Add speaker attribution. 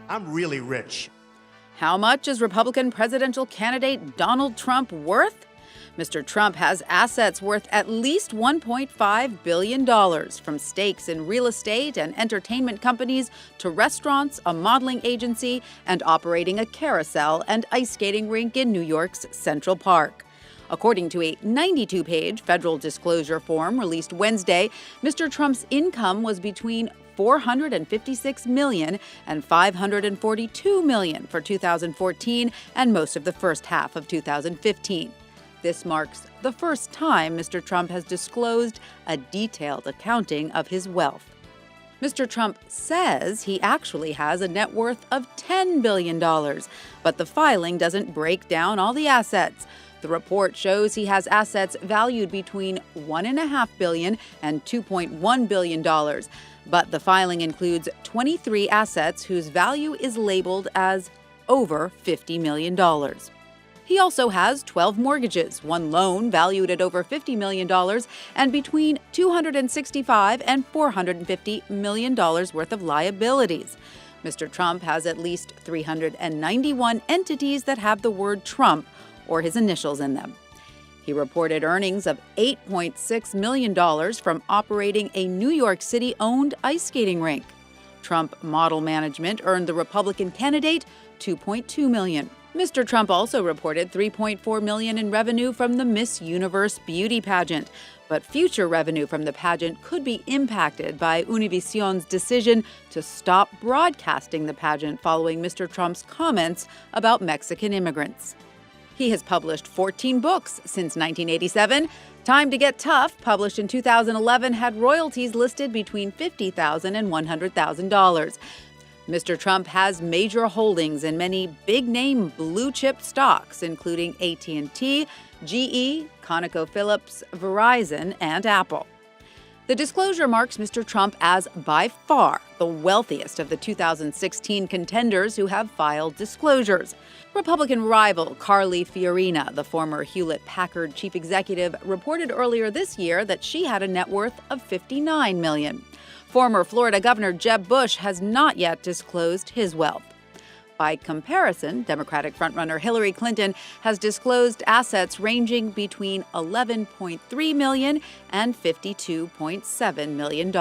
Speaker 1: I'm really rich.
Speaker 2: How much is Republican presidential candidate Donald Trump worth? Mr. Trump has assets worth at least $1.5 billion, from stakes in real estate and entertainment companies to restaurants, a modeling agency, and operating a carousel and ice skating rink in New York's Central Park. According to a 92-page federal disclosure form released Wednesday, Mr. Trump's income was between $456 million and $542 million for 2014 and most of the first half of 2015. This marks the first time Mr. Trump has disclosed a detailed accounting of his wealth. Mr. Trump says he actually has a net worth of $10 billion, but the filing doesn't break down all the assets. The report shows he has assets valued between $1.5 billion and $2.1 billion, but the filing includes 23 assets whose value is labeled as over $50 million. He also has 12 mortgages, one loan valued at over $50 million, and between $265 and $450 million worth of liabilities. Mr. Trump has at least 391 entities that have the word Trump or his initials in them. He reported earnings of $8.6 million from operating a New York City-owned ice skating rink. Trump Model Management earned the Republican candidate $2.2 million. Mr. Trump also reported $3.4 million in revenue from the Miss Universe beauty pageant, but future revenue from the pageant could be impacted by Univision's decision to stop broadcasting the pageant following Mr. Trump's comments about Mexican immigrants. He has published 14 books since 1987. Time to Get Tough, published in 2011, had royalties listed between $50,000 and $100,000. Mr. Trump has major holdings in many big-name blue-chip stocks, including AT&T, GE, ConocoPhillips, Verizon, and Apple. The disclosure marks Mr. Trump as, by far, the wealthiest of the 2016 contenders who have filed disclosures. Republican rival Carly Fiorina, the former Hewlett-Packard chief executive, reported earlier this year that she had a net worth of $59 million. Former Florida Governor Jeb Bush has not yet disclosed his wealth. By comparison, Democratic frontrunner Hillary Clinton has disclosed assets ranging between $11.3 million and $52.7 million.